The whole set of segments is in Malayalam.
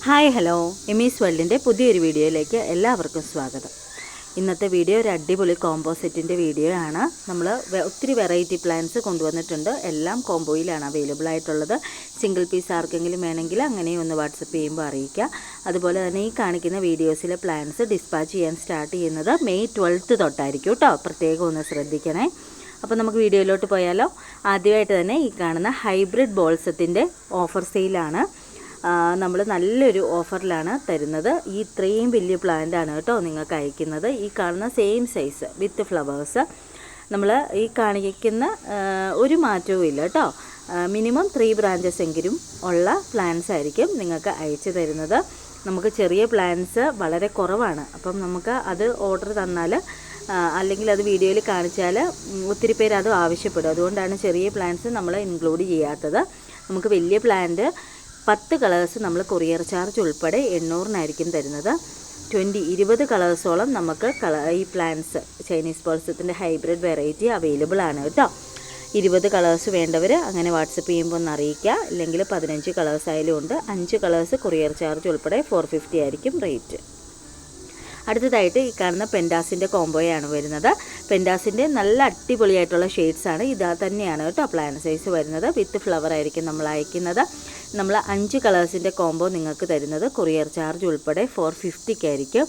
ഹായ് ഹലോ എമീസ് വേൾഡിൻ്റെ പുതിയൊരു വീഡിയോയിലേക്ക് എല്ലാവർക്കും സ്വാഗതം. ഇന്നത്തെ വീഡിയോ ഒരു അടിപൊളി കോംബോ സെറ്റിൻ്റെ വീഡിയോ ആണ്. നമ്മൾ ഒത്തിരി വെറൈറ്റി പ്ലാന്റ്സ് കൊണ്ടുവന്നിട്ടുണ്ട്. എല്ലാം കോംബോയിലാണ് അവൈലബിൾ ആയിട്ടുള്ളത്. സിംഗിൾ പീസ് ആർക്കെങ്കിലും വേണമെങ്കിൽ അങ്ങനെ ഒന്ന് വാട്സപ്പ് ചെയ്യുമ്പോൾ അറിയിക്കുക. അതുപോലെ തന്നെ ഈ കാണിക്കുന്ന വീഡിയോസിലെ പ്ലാന്റ്സ് ഡിസ്പാച്ച് ചെയ്യാൻ സ്റ്റാർട്ട് ചെയ്യുന്നത് മെയ് 12 തൊട്ടായിരിക്കും കേട്ടോ. പ്രത്യേകം ഒന്ന് ശ്രദ്ധിക്കണേ. അപ്പോൾ നമുക്ക് വീഡിയോയിലോട്ട് പോയാലോ. ആദ്യമായിട്ട് തന്നെ ഈ കാണുന്ന ഹൈബ്രിഡ് ബോൾസത്തിൻ്റെ ഓഫർ സെയിലാണ്. നമ്മൾ നല്ലൊരു ഓഫറിലാണ് തരുന്നത്. ഈ ഇത്രയും വലിയ പ്ലാന്റാണ് കേട്ടോ നിങ്ങൾക്ക് അയക്കുന്നത്. ഈ കാണുന്ന സെയിം സൈസ് വിത്ത് ഫ്ലവേഴ്സ് നമ്മൾ ഈ കാണിക്കുന്ന ഒരു മാറ്റവും ഇല്ല കേട്ടോ. മിനിമം 3 ബ്രാഞ്ചസ് എങ്കിലും ഉള്ള പ്ലാന്റ്സ് ആയിരിക്കും നിങ്ങൾക്ക് അയച്ചു തരുന്നത്. നമുക്ക് ചെറിയ പ്ലാന്റ്സ് വളരെ കുറവാണ്. അപ്പം നമുക്ക് അത് ഓർഡർ തന്നാൽ അല്ലെങ്കിൽ അത് വീഡിയോയിൽ കാണിച്ചാൽ ഒത്തിരി പേര് അത് ആവശ്യപ്പെടും. അതുകൊണ്ടാണ് ചെറിയ പ്ലാന്റ്സ് നമ്മൾ ഇൻക്ലൂഡ് ചെയ്യാത്തത്. നമുക്ക് വലിയ പ്ലാന്റ് 10 കളേഴ്സ് നമ്മൾ കൊറിയർ ചാർജ് ഉൾപ്പെടെ 800-നായിരിക്കും തരുന്നത്. 20 കളേഴ്സോളം നമുക്ക് ഈ പ്ലാന്റ്സ് ചൈനീസ് ബോൾസത്തിൻ്റെ ഹൈബ്രിഡ് വെറൈറ്റി അവൈലബിൾ ആണ് കേട്ടോ. 20 കളേഴ്സ് വേണ്ടവർ അങ്ങനെ വാട്സപ്പ് ചെയ്യുമ്പോൾ ഒന്ന് അറിയിക്കുക. ഇല്ലെങ്കിൽ 15 കളേഴ്സ് ആയാലും ഉണ്ട്. 5 കളേഴ്സ് കൊറിയർ ചാർജ് ഉൾപ്പെടെ 450 ആയിരിക്കും റേറ്റ്. അടുത്തതായിട്ട് ഈ കാണുന്ന പെൻഡാസിൻ്റെ കോംബോയാണ് വരുന്നത്. പെൻഡാസിൻ്റെ നല്ല അടിപൊളിയായിട്ടുള്ള ഷെയ്ഡ്സാണ്. ഇതാ തന്നെയാണ് കേട്ടോ പ്ലാന്റ് സൈസ് വരുന്നത്. വിത്ത് ഫ്ലവർ ആയിരിക്കും നമ്മൾ അയക്കുന്നത്. നമ്മൾ 5 കളേഴ്സിൻ്റെ കോംബോ നിങ്ങൾക്ക് തരുന്നത് കൊറിയർ ചാർജ് ഉൾപ്പെടെ 450-ക്കായിരിക്കും.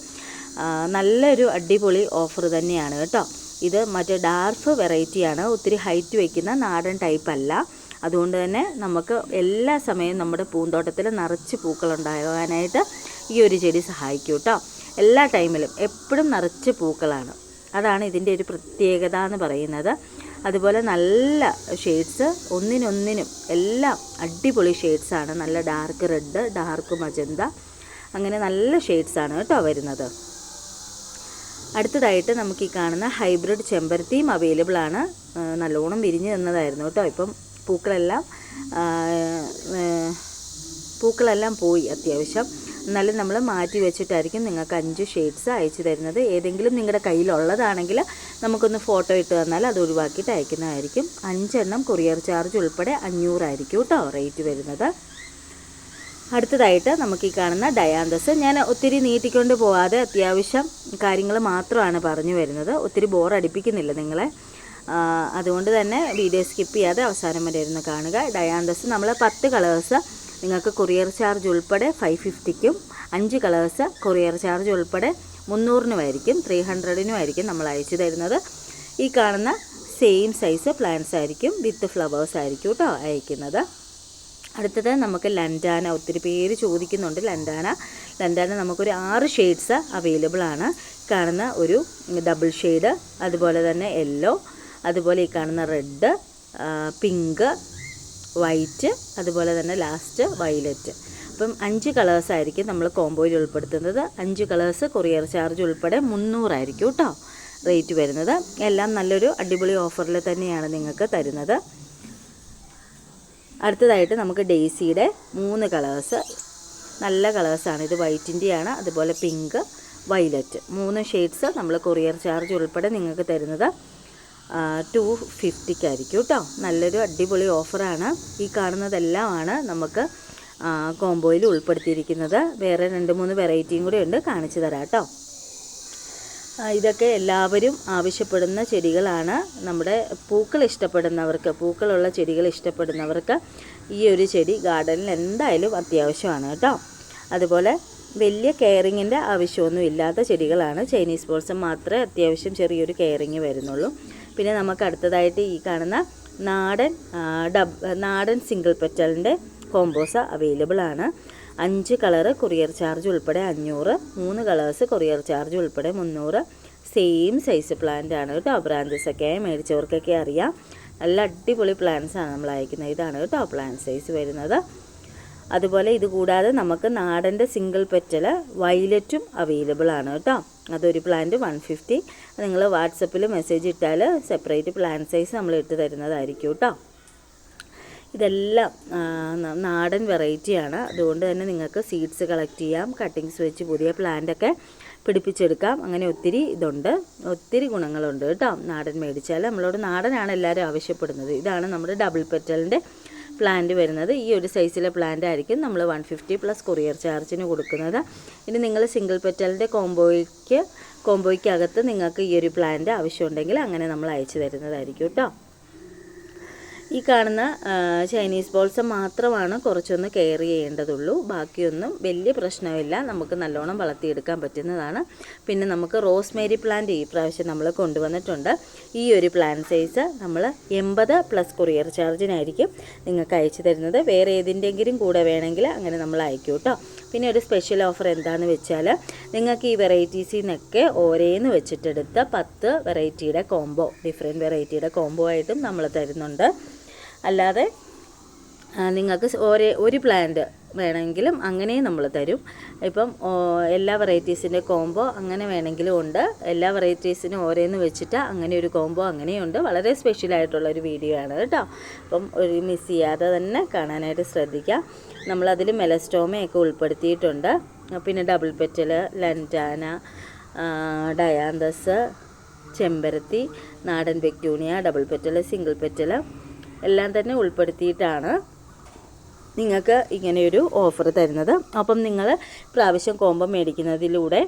നല്ലൊരു അടിപൊളി ഓഫർ തന്നെയാണ് കേട്ടോ. ഇത് മറ്റേ ഡാർക്ക് വെറൈറ്റിയാണ്. ഒത്തിരി ഹൈറ്റ് വയ്ക്കുന്ന നാടൻ ടൈപ്പ് അല്ല. അതുകൊണ്ട് തന്നെ നമുക്ക് എല്ലാ സമയവും നമ്മുടെ പൂന്തോട്ടത്തിൽ നിറച്ച് പൂക്കളുണ്ടാകാനായിട്ട് ഈ ഒരു ചെടി സഹായിക്കും കേട്ടോ. എല്ലാ ടൈമിലും എപ്പോഴും നിറച്ച് പൂക്കളാണ്. അതാണ് ഇതിൻ്റെ ഒരു പ്രത്യേകത എന്ന് പറയുന്നത്. അതുപോലെ നല്ല ഷെയ്ഡ്സ് ഒന്നിനൊന്നിനും എല്ലാം അടിപൊളി ഷെയ്ഡ്സാണ്. നല്ല ഡാർക്ക് റെഡ്, ഡാർക്ക് മജന്ത, അങ്ങനെ നല്ല ഷെയ്ഡ്സാണ് കേട്ടോ വരുന്നത്. അടുത്തതായിട്ട് നമുക്ക് ഈ കാണുന്ന ഹൈബ്രിഡ് ചെമ്പരത്തിയും അവൈലബിൾ ആണ്. നല്ലോണം വിരിഞ്ഞ് നിന്നതായിരുന്നു കേട്ടോ. ഇപ്പം പൂക്കളെല്ലാം പോയി അത്യാവശ്യം. എന്നാലും നമ്മൾ മാറ്റി വെച്ചിട്ടായിരിക്കും നിങ്ങൾക്ക് 5 ഷെയ്ഡ്സ് അയച്ചു തരുന്നത്. ഏതെങ്കിലും നിങ്ങളുടെ കയ്യിലുള്ളതാണെങ്കിൽ നമുക്കൊന്ന് ഫോട്ടോ ഇട്ട് തന്നാൽ അത് ഒഴിവാക്കിയിട്ട് അയക്കുന്നതായിരിക്കും. 5 എണ്ണം കൊറിയർ ചാർജ് ഉൾപ്പെടെ 500 ആയിരിക്കും കേട്ടോ റേറ്റ് വരുന്നത്. അടുത്തതായിട്ട് നമുക്ക് ഈ കാണുന്ന ഡയാന്തസ്. ഞാൻ ഒത്തിരി നീട്ടിക്കൊണ്ട് പോകാതെ അത്യാവശ്യം കാര്യങ്ങൾ മാത്രമാണ് പറഞ്ഞു വരുന്നത്. ഒത്തിരി ബോറടിപ്പിക്കുന്നില്ല നിങ്ങളെ. അതുകൊണ്ട് തന്നെ വീഡിയോ സ്കിപ്പ് ചെയ്യാതെ അവസാനം വരെ ഇരുന്ന് കാണുക. ഡയാന്തസ് നമ്മൾ 10 കളേഴ്സ് നിങ്ങൾക്ക് കൊറിയർ ചാർജ് ഉൾപ്പെടെ 550-ക്കും 5 കളേഴ്സ് കൊറിയർ ചാർജ് ഉൾപ്പെടെ 300-നുമായിരിക്കും 300-നുമായിരിക്കും നമ്മൾ അയച്ചു തരുന്നത്. ഈ കാണുന്ന സെയിം സൈസ് പ്ലാന്റ്സ് ആയിരിക്കും വിത്ത് ഫ്ലവേഴ്സ് ആയിരിക്കും കേട്ടോ അയക്കുന്നത്. അടുത്തത് നമുക്ക് ലൻഡാന. ഒത്തിരി പേര് ചോദിക്കുന്നുണ്ട് ലൻഡാന നമുക്കൊരു 6 ഷെയ്ഡ്സ് അവൈലബിൾ ആണ്. കാണുന്ന ഒരു ഡബിൾ ഷെയ്ഡ്, അതുപോലെ തന്നെ യെല്ലോ, അതുപോലെ ഈ കാണുന്ന റെഡ്, പിങ്ക്, വൈറ്റ്, അതുപോലെ തന്നെ ലാസ്റ്റ് വയലറ്റ്. അപ്പം 5 കളേഴ്സ് ആയിരിക്കും നമ്മൾ കോംബോയിൽ ഉൾപ്പെടുത്തുന്നത്. 5 കളേഴ്സ് കൊറിയർ ചാർജ് ഉൾപ്പെടെ 300 ആയിരിക്കും കേട്ടോ റേറ്റ് വരുന്നത്. എല്ലാം നല്ലൊരു അടിപൊളി ഓഫറിൽ തന്നെയാണ് നിങ്ങൾക്ക് തരുന്നത്. അടുത്തതായിട്ട് നമുക്ക് ഡെയ്സിയുടെ 3 കളേഴ്സ്, നല്ല കളേഴ്സാണ്. ഇത് വൈറ്റിൻ്റെയാണ്, അതുപോലെ പിങ്ക്, വയലറ്റ്, 3 ഷെയ്ഡ്സ് നമ്മൾ കൊറിയർ ചാർജ് ഉൾപ്പെടെ നിങ്ങൾക്ക് തരുന്നത് 250-ക്കായിരിക്കും കേട്ടോ. നല്ലൊരു അടിപൊളി ഓഫറാണ്. ഈ കാണുന്നതെല്ലാമാണ് നമുക്ക് കോംബോയിൽ ഉൾപ്പെടുത്തിയിരിക്കുന്നത്. വേറെ 2-3 വെറൈറ്റിയും കൂടെ ഉണ്ട്, കാണിച്ചു തരാം കേട്ടോ. ഇതൊക്കെ എല്ലാവരും ആവശ്യപ്പെടുന്ന ചെടികളാണ്. നമ്മുടെ പൂക്കളുള്ള ചെടികൾ ഇഷ്ടപ്പെടുന്നവർക്ക് ഈ ഒരു ചെടി ഗാർഡനിൽ എന്തായാലും അത്യാവശ്യമാണ് കേട്ടോ. അതുപോലെ വലിയ കെയറിങ്ങിൻ്റെ ആവശ്യമൊന്നും ഇല്ലാത്ത ചെടികളാണ്. ചൈനീസ് ബോൾസം മാത്രമേ അത്യാവശ്യം ചെറിയൊരു കെയറിങ് വരുന്നുള്ളൂ. പിന്നെ നമുക്ക് അടുത്തതായിട്ട് ഈ കാണുന്ന നാടൻ സിംഗിൾ പെറ്റലിൻ്റെ കോംബോസ് അവൈലബിൾ ആണ്. 5 കളറ് കൊറിയർ ചാർജ് ഉൾപ്പെടെ 500, 3 കളേഴ്സ് കൊറിയർ ചാർജ് ഉൾപ്പെടെ 300. സെയിം സൈസ് പ്ലാന്റ് ആണ് കേട്ടോ. ബ്രാഞ്ചസൊക്കെ മേടിച്ചവർക്കൊക്കെ അറിയാം. നല്ല അടിപൊളി പ്ലാന്റ്സാണ് നമ്മൾ അയക്കുന്നത്. ഇതാണ് കേട്ടോ പ്ലാന്റ് സൈസ് വരുന്നത്. അതുപോലെ ഇത് കൂടാതെ നമുക്ക് നാടൻ്റെ സിംഗിൾ പെറ്റൽ വയലറ്റും അവൈലബിൾ ആണ് കേട്ടോ. അതൊരു പ്ലാന്റ് 150. നിങ്ങൾ വാട്സപ്പിൽ മെസ്സേജ് ഇട്ടാൽ സെപ്പറേറ്റ് പ്ലാന്റ് സൈസ് നമ്മൾ ഇട്ട് തരുന്നതായിരിക്കും കേട്ടോ. ഇതെല്ലാം നാടൻ വെറൈറ്റിയാണ്. അതുകൊണ്ട് തന്നെ നിങ്ങൾക്ക് സീഡ്സ് കളക്ട് ചെയ്യാം, കട്ടിങ്സ് വെച്ച് പുതിയ പ്ലാന്റൊക്കെ പിടിപ്പിച്ചെടുക്കാം. അങ്ങനെ ഒത്തിരി ഇതുണ്ട്, ഒത്തിരി ഗുണങ്ങളുണ്ട് കേട്ടോ. നാടൻ മേടിച്ചാൽ നമ്മളോട് നാടനാണ് എല്ലാവരും ആവശ്യപ്പെടുന്നത്. ഇതാണ് നമ്മുടെ ഡബിൾ പെറ്റലിൻ്റെ പ്ലാന്റ് വരുന്നത്. ഈ ഒരു സൈസിലെ പ്ലാന്റ് ആയിരിക്കും നമ്മൾ 150 പ്ലസ് കൊറിയർ ചാർജിന് കൊടുക്കുന്നത്. ഇനി നിങ്ങൾ സിംഗിൾ പെറ്റലിൻ്റെ കോംബോയ്ക്കകത്ത് നിങ്ങൾക്ക് ഈ ഒരു പ്ലാന്റ് ആവശ്യമുണ്ടെങ്കിൽ അങ്ങനെ നമ്മൾ അയച്ചു തരുന്നതായിരിക്കും കേട്ടോ. ഈ കാണുന്ന ചൈനീസ് ബോൾസം മാത്രമാണ് കുറച്ചൊന്ന് കെയർ ചെയ്യേണ്ടതുള്ളൂ. ബാക്കിയൊന്നും വലിയ പ്രശ്നമില്ല, നമുക്ക് നല്ലോണം വളർത്തിയെടുക്കാൻ പറ്റുന്നതാണ്. പിന്നെ നമുക്ക് റോസ്മേരി പ്ലാന്റ് ഈ പ്രാവശ്യം നമ്മൾ കൊണ്ടുവന്നിട്ടുണ്ട്. ഈ ഒരു പ്ലാന്റ് സൈസ് നമ്മൾ 80 പ്ലസ് കൊറിയർ ചാർജിനായിരിക്കും നിങ്ങൾക്ക് അയച്ചു തരുന്നത്. വേറെ ഏതിൻ്റെങ്കിലും കൂടെ വേണമെങ്കിൽ അങ്ങനെ നമ്മൾ അയക്കും കേട്ടോ. പിന്നെ ഒരു സ്പെഷ്യൽ ഓഫർ എന്താണെന്ന് വെച്ചാൽ നിങ്ങൾക്ക് ഈ വെറൈറ്റീസിൽ നിന്നൊക്കെ ഓരോന്ന് വെച്ചിട്ടെടുത്ത 10 വെറൈറ്റിയുടെ കോംബോ, ഡിഫറെൻറ്റ് വെറൈറ്റിയുടെ കോംബോ ആയിട്ടും നമ്മൾ തരുന്നുണ്ട്. അല്ലാതെ നിങ്ങൾക്ക് ഒരു പ്ലാന്റ് വേണമെങ്കിലും അങ്ങനെയും നമ്മൾ തരും. ഇപ്പം എല്ലാ വെറൈറ്റീസിൻ്റെ കോംബോ അങ്ങനെ വേണമെങ്കിലും ഉണ്ട്. എല്ലാ വെറൈറ്റീസിനും ഓരോന്ന് വെച്ചിട്ട് അങ്ങനെ ഒരു കോംബോ അങ്ങനെയുണ്ട്. വളരെ സ്പെഷ്യലായിട്ടുള്ളൊരു വീഡിയോ ആണ് കേട്ടോ. അപ്പം ഒരു മിസ് ചെയ്യാതെ തന്നെ കാണാനായിട്ട് ശ്രദ്ധിക്കുക. നമ്മളതിൽ മെലസ്റ്റോമയൊക്കെ ഉൾപ്പെടുത്തിയിട്ടുണ്ട്. പിന്നെ ഡബിൾ പെറ്റൽ, ലൻറ്റാന, ഡയാന്തസ്, ചെമ്പരത്തി, നാടൻ പെക്യൂണിയ, ഡബിൾ പെറ്റൽ, സിംഗിൾ പെറ്റൽ എല്ലാം തന്നെ ഉൾപ്പെടുത്തിയിട്ടാണ് നിങ്ങൾക്ക് ഇങ്ങനെയൊരു ഓഫർ തരുന്നത്. അപ്പം നിങ്ങൾ പ്രാവശ്യം കോംബോ മേടിക്കുന്നതിലൂടെ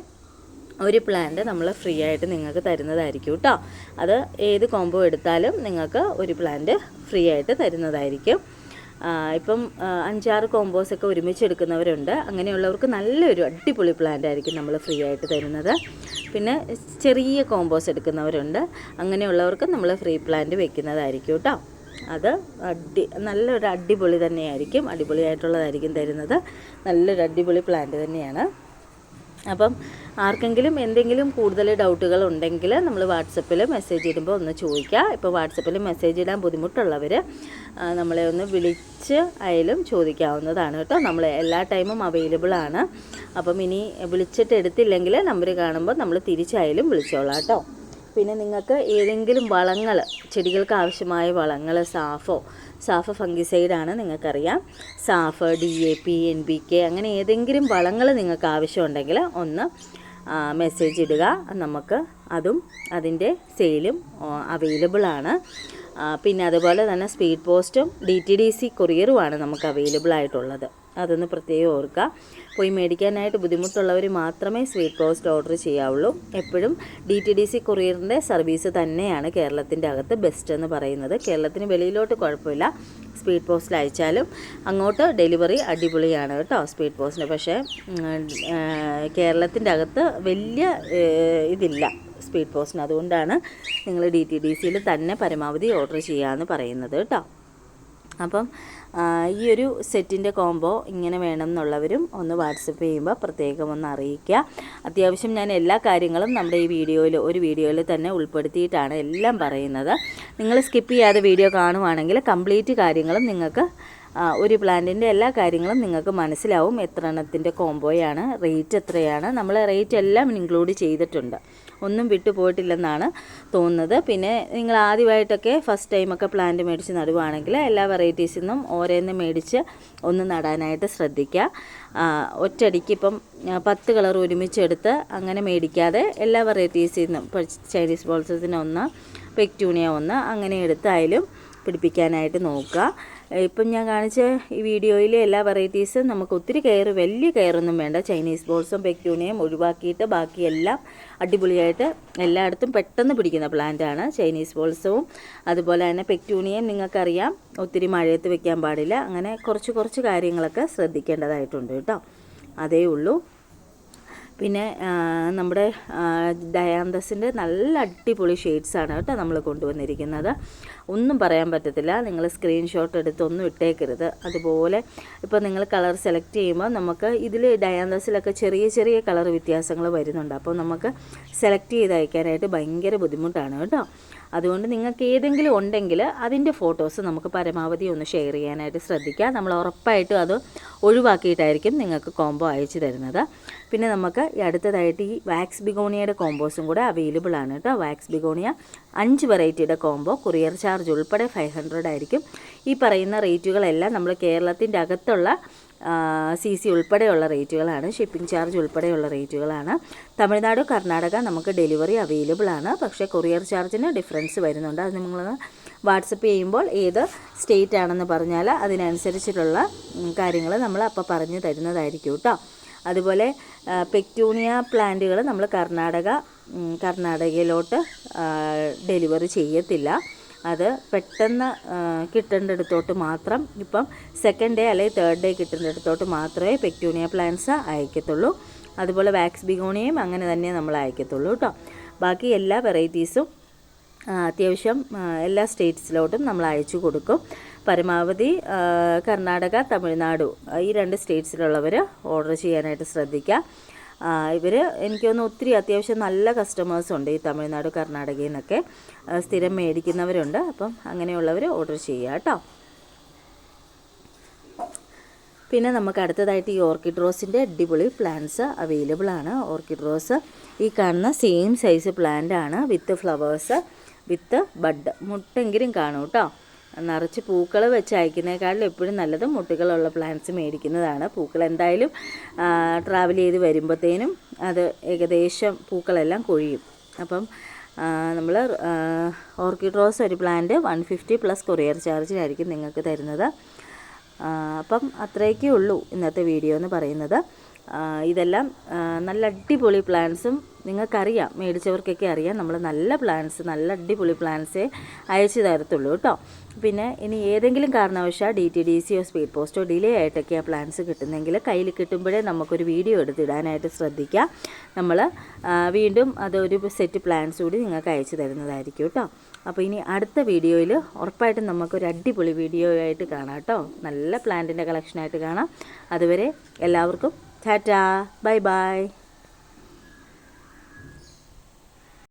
ഒരു പ്ലാന്റ് നമ്മൾ ഫ്രീ ആയിട്ട് നിങ്ങൾക്ക് തരുന്നതായിരിക്കും കേട്ടോ. അത് ഏത് കോംബോ എടുത്താലും നിങ്ങൾക്ക് ഒരു പ്ലാന്റ് ഫ്രീ ആയിട്ട് തരുന്നതായിരിക്കും. ഇപ്പം 5-6 കോമ്പോസൊക്കെ ഒരുമിച്ച് എടുക്കുന്നവരുണ്ട്. അങ്ങനെയുള്ളവർക്ക് നല്ലൊരു അടിപൊളി പ്ലാന്റ് ആയിരിക്കും നമ്മൾ ഫ്രീ ആയിട്ട് തരുന്നത്. പിന്നെ ചെറിയ കോമ്പോസ് എടുക്കുന്നവരുണ്ട്. അങ്ങനെയുള്ളവർക്ക് നമ്മൾ ഫ്രീ പ്ലാന്റ് വെക്കുന്നതായിരിക്കും കേട്ടോ. അത് നല്ലൊരു അടിപൊളി തന്നെയായിരിക്കും, അടിപൊളിയായിട്ടുള്ളതായിരിക്കും തരുന്നത്. നല്ലൊരു അടിപൊളി പ്ലാന്റ് തന്നെയാണ്. അപ്പം ആർക്കെങ്കിലും എന്തെങ്കിലും കൂടുതൽ ഡൗട്ടുകൾ ഉണ്ടെങ്കിൽ നമ്മൾ വാട്സപ്പിൽ മെസ്സേജ് ഇടുമ്പോൾ ഒന്ന് ചോദിക്കുക. ഇപ്പോൾ വാട്സപ്പിൽ മെസ്സേജ് ഇടാൻ ബുദ്ധിമുട്ടുള്ളവർ നമ്മളെ ഒന്ന് വിളിച്ച് ആയാലും ചോദിക്കാവുന്നതാണ് കേട്ടോ. നമ്മൾ എല്ലാ ടൈമും അവൈലബിൾ ആണ്. അപ്പം ഇനി വിളിച്ചിട്ട് എടുത്തില്ലെങ്കിൽ നമ്പർ കാണുമ്പോൾ നമ്മൾ തിരിച്ചായാലും വിളിച്ചോളാം കേട്ടോ. പിന്നെ നിങ്ങൾക്ക് ഏതെങ്കിലും വളങ്ങൾ, ചെടികൾക്ക് ആവശ്യമായ വളങ്ങൾ, സാഫ് ഫംഗിസൈഡാണ് നിങ്ങൾക്കറിയാം. സാഫ്, DAP, NPK അങ്ങനെ ഏതെങ്കിലും വളങ്ങൾ നിങ്ങൾക്ക് ആവശ്യമുണ്ടെങ്കിൽ ഒന്ന് മെസ്സേജ് ഇടുക. നമുക്ക് അതും അതിൻ്റെ സെയിലും അവൈലബിൾ ആണ്. പിന്നെ അതുപോലെ തന്നെ സ്പീഡ് പോസ്റ്റും DTDC കൊറിയറുമാണ് നമുക്ക് അവൈലബിൾ ആയിട്ടുള്ളത്. അതൊന്ന് പ്രത്യേകം ഓർക്കുക. പോയി മേടിക്കാനായിട്ട് ബുദ്ധിമുട്ടുള്ളവർ മാത്രമേ സ്പീഡ് പോസ്റ്റ് ഓർഡർ ചെയ്യാവുള്ളൂ. എപ്പോഴും DTDC കൊറിയറിൻ്റെ സർവീസ് തന്നെയാണ് കേരളത്തിൻ്റെ അകത്ത് ബെസ്റ്റ് എന്ന് പറയുന്നത്. കേരളത്തിന് വെളിയിലോട്ട് കുഴപ്പമില്ല, സ്പീഡ് പോസ്റ്റിൽ അയച്ചാലും അങ്ങോട്ട് ഡെലിവറി അടിപൊളിയാണ് കേട്ടോ സ്പീഡ് പോസ്റ്റിന്. പക്ഷേ കേരളത്തിൻ്റെ അകത്ത് വലിയ ഇതില്ല സ്പീഡ് പോസ്റ്റിന്. അതുകൊണ്ടാണ് നിങ്ങൾ DTDCയിൽ തന്നെ പരമാവധി ഓർഡർ ചെയ്യാമെന്ന് പറയുന്നത് കേട്ടോ. അപ്പം ഈ ഒരു സെറ്റിൻ്റെ കോംബോ ഇങ്ങനെ വേണം എന്നുള്ളവരും ഒന്ന് വാട്സപ്പ് ചെയ്യുമ്പോൾ പ്രത്യേകം ഒന്ന് അറിയിക്കുക. അത്യാവശ്യം ഞാൻ എല്ലാ കാര്യങ്ങളും നമ്മുടെ ഈ ഒരു വീഡിയോയിൽ തന്നെ ഉൾപ്പെടുത്തിയിട്ടാണ് എല്ലാം പറയുന്നത്. നിങ്ങൾ സ്കിപ്പ് ചെയ്യാതെ വീഡിയോ കാണുവാണെങ്കിൽ കംപ്ലീറ്റ് കാര്യങ്ങളും നിങ്ങൾക്ക് ഒരു പ്ലാന്റിൻ്റെ എല്ലാ കാര്യങ്ങളും നിങ്ങൾക്ക് മനസ്സിലാവും. എത്ര എണ്ണത്തിൻ്റെ കോംബോയാണ്, റേറ്റ് എത്രയാണ്, നമ്മൾ റേറ്റ് എല്ലാം ഇൻക്ലൂഡ് ചെയ്തിട്ടുണ്ട്. ഒന്നും വിട്ടുപോയിട്ടില്ലെന്നാണ് തോന്നുന്നത്. പിന്നെ നിങ്ങൾ ആദ്യമായിട്ടൊക്കെ ഫസ്റ്റ് ടൈമൊക്കെ പ്ലാന്റ് മേടിച്ച് നടുവാണെങ്കിൽ എല്ലാ വെറൈറ്റീസിൽ നിന്നും ഓരോന്ന് മേടിച്ച് ഒന്ന് നടാനായിട്ട് ശ്രദ്ധിക്കുക. ഒറ്റയടിക്ക് ഇപ്പം 10 കളർ ഒരുമിച്ചെടുത്ത് അങ്ങനെ മേടിക്കാതെ എല്ലാ വെറൈറ്റീസിൽ നിന്നും ഇപ്പോൾ ചൈനീസ് ബോൾസത്തിന് 1, പെക്യൂണിയ 1 അങ്ങനെ എടുത്തായാലും പിടിപ്പിക്കാനായിട്ട് നോക്കുക. ഇപ്പം ഞാൻ കാണിച്ച ഈ വീഡിയോയിൽ എല്ലാ വെറൈറ്റീസും നമുക്ക് ഒത്തിരി വലിയ കെയറൊന്നും വേണ്ട. ചൈനീസ് ബോൾസും പെക്യൂണിയും ഒഴിവാക്കിയിട്ട് ബാക്കിയെല്ലാം അടിപൊളിയായിട്ട് എല്ലായിടത്തും പെട്ടെന്ന് പിടിക്കുന്ന പ്ലാന്റാണ് ചൈനീസ് ബോൾസവും. അതുപോലെ തന്നെ പെക്യൂണിയും നിങ്ങൾക്കറിയാം ഒത്തിരി മഴയത്ത് വെക്കാൻ പാടില്ല. അങ്ങനെ കുറച്ച് കാര്യങ്ങളൊക്കെ ശ്രദ്ധിക്കേണ്ടതായിട്ടുണ്ട് കേട്ടോ. അതേ ഉള്ളൂ. പിന്നെ നമ്മുടെ ഡയാന്തസിൻ്റെ നല്ല അടിപൊളി ഷെയ്ഡ്സാണ് കേട്ടോ നമ്മൾ കൊണ്ടുവന്നിരിക്കുന്നത്. ഒന്നും പറയാൻ പറ്റത്തില്ല. നിങ്ങൾ സ്ക്രീൻഷോട്ട് എടുത്തൊന്നും ഇട്ടേക്കരുത്. അതുപോലെ ഇപ്പോൾ നിങ്ങൾ കളർ സെലക്ട് ചെയ്യുമ്പോൾ നമുക്ക് ഇതിൽ ഡയാന്തസിലൊക്കെ ചെറിയ കളർ വ്യത്യാസങ്ങൾ വരുന്നുണ്ട്. അപ്പോൾ നമുക്ക് സെലക്ട് ചെയ്ത് അയക്കാനായിട്ട് ഭയങ്കര ബുദ്ധിമുട്ടാണ് കേട്ടോ. അതുകൊണ്ട് നിങ്ങൾക്ക് ഏതെങ്കിലും ഉണ്ടെങ്കിൽ അതിൻ്റെ ഫോട്ടോസ് നമുക്ക് പരമാവധി ഒന്ന് ഷെയർ ചെയ്യാനായിട്ട് ശ്രദ്ധിക്കുക. നമ്മൾ ഉറപ്പായിട്ടും അത് ഒഴിവാക്കിയിട്ടായിരിക്കും നിങ്ങൾക്ക് കോംബോ അയച്ചു തരുന്നത്. പിന്നെ നമുക്ക് ഈ അടുത്തതായിട്ട് ഈ വാക്സ് ബിഗോണിയയുടെ കോംബോസും കൂടെ അവൈലബിൾ ആണ് കേട്ടോ. വാക്സ് ബിഗോണിയ 5 വെറൈറ്റിയുടെ കോംബോ കൊറിയർ ചാർജ് ഉൾപ്പെടെ 500 ആയിരിക്കും. ഈ പറയുന്ന റേറ്റുകളെല്ലാം നമ്മൾ കേരളത്തിൻ്റെ അകത്തുള്ള CC ഉൾപ്പെടെയുള്ള റേറ്റുകളാണ്. ഷിപ്പിംഗ് ചാർജ് ഉൾപ്പെടെയുള്ള റേറ്റുകളാണ്. തമിഴ്നാട്, കർണാടക നമുക്ക് ഡെലിവറി അവൈലബിൾ ആണ്. പക്ഷേ കൊറിയർ ചാർജിന് ഡിഫറൻസ് വരുന്നുണ്ട്. അത് നിങ്ങൾ വാട്സപ്പ് ചെയ്യുമ്പോൾ ഏത് സ്റ്റേറ്റ് ആണെന്ന് പറഞ്ഞാൽ അതിനനുസരിച്ചിട്ടുള്ള കാര്യങ്ങൾ നമ്മൾ അപ്പോൾ പറഞ്ഞു തരുന്നതായിരിക്കും കേട്ടോ. അതുപോലെ പെക്ടൂണിയ പ്ലാന്റുകൾ നമ്മൾ കർണാടകയിലോട്ട് ഡെലിവറി ചെയ്യത്തില്ല. അത് പെട്ടെന്ന് കിട്ടേണ്ടടുത്തോട്ട് മാത്രം, ഇപ്പം സെക്കൻഡ് ഡേ അല്ലെങ്കിൽ തേർഡ് ഡേ കിട്ടേണ്ടടുത്തോട്ട് മാത്രമേ പെക്ടൂണിയ പ്ലാന്റ്സ് അയക്കത്തുള്ളൂ. അതുപോലെ വാക്സ് ബിഗോണിയയും അങ്ങനെ തന്നെ നമ്മൾ അയക്കത്തുള്ളൂ കേട്ടോ. ബാക്കി എല്ലാ വെറൈറ്റീസും അത്യാവശ്യം എല്ലാ സ്റ്റേറ്റ്സിലോട്ടും നമ്മൾ അയച്ചു കൊടുക്കും. പരമാവധി കർണാടക, തമിഴ്നാട് ഈ 2 സ്റ്റേറ്റ്സിലുള്ളവർ ഓർഡർ ചെയ്യാനായിട്ട് ശ്രദ്ധിക്കുക. ഇവർ എനിക്ക് തോന്നുന്നു ഒത്തിരി അത്യാവശ്യം നല്ല കസ്റ്റമേഴ്സുണ്ട് ഈ തമിഴ്നാട്, കർണാടകയിൽ നിന്നൊക്കെ സ്ഥിരം മേടിക്കുന്നവരുണ്ട്. അപ്പം അങ്ങനെയുള്ളവർ ഓർഡർ ചെയ്യുക കേട്ടോ. പിന്നെ നമുക്ക് അടുത്തതായിട്ട് ഈ ഓർക്കിഡ് റോസിൻ്റെ അടിപൊളി പ്ലാന്റ്സ് അവൈലബിൾ ആണ്. ഓർക്കിഡ് റോസ് ഈ കാണുന്ന സെയിം സൈസ് പ്ലാന്റ് ആണ്, വിത്ത് ഫ്ലവേഴ്സ്, വിത്ത് ബഡ്. മുട്ടെങ്കിലും കാണും കേട്ടോ. നിറച്ച് പൂക്കൾ വെച്ച് അയക്കുന്നതിനേക്കാളും എപ്പോഴും നല്ലത് മുട്ടുകളുള്ള പ്ലാന്റ്സ് മേടിക്കുന്നതാണ്. പൂക്കൾ എന്തായാലും ട്രാവൽ ചെയ്ത് വരുമ്പോഴത്തേനും അത് ഏകദേശം പൂക്കളെല്ലാം കൊഴിയും. അപ്പം നമ്മൾ ഓർക്കിഡ് റോസ് ഒരു പ്ലാന്റ് 150 പ്ലസ് കൊറിയർ ചാർജിനായിരിക്കും നിങ്ങൾക്ക് തരുന്നത്. അപ്പം അത്രയൊക്കെ ഉള്ളൂ ഇന്നത്തെ വീഡിയോ എന്ന് പറയുന്നത്. ഇതെല്ലാം നല്ല അടിപൊളി പ്ലാന്റ്സും നിങ്ങൾക്കറിയാം, മേടിച്ചവർക്കൊക്കെ അറിയാം, നമ്മൾ നല്ല പ്ലാന്റ്സ്, നല്ല അടിപൊളി പ്ലാന്റ്സേ അയച്ചു തരത്തുള്ളൂ കേട്ടോ. പിന്നെ ഇനി ഏതെങ്കിലും കാരണവശാൽ DTDCയോ സ്പീഡ് പോസ്റ്റോ ഡിലേ ആയിട്ടൊക്കെ ആ പ്ലാന്റ്സ് കിട്ടുന്നെങ്കിൽ കയ്യിൽ കിട്ടുമ്പോഴേ നമുക്കൊരു വീഡിയോ എടുത്തിടാനായിട്ട് ശ്രദ്ധിക്കാം. നമ്മൾ വീണ്ടും അതൊരു സെറ്റ് പ്ലാന്റ്സ് കൂടി നിങ്ങൾക്ക് അയച്ചു തരുന്നതായിരിക്കും കേട്ടോ. അപ്പോൾ ഇനി അടുത്ത വീഡിയോയിൽ ഉറപ്പായിട്ടും നമുക്കൊരു അടിപൊളി വീഡിയോ ആയിട്ട് കാണാം കേട്ടോ. നല്ല പ്ലാന്റിൻ്റെ കളക്ഷനായിട്ട് കാണാം. അതുവരെ എല്ലാവർക്കും ടാറ്റാ, ബൈ ബൈ.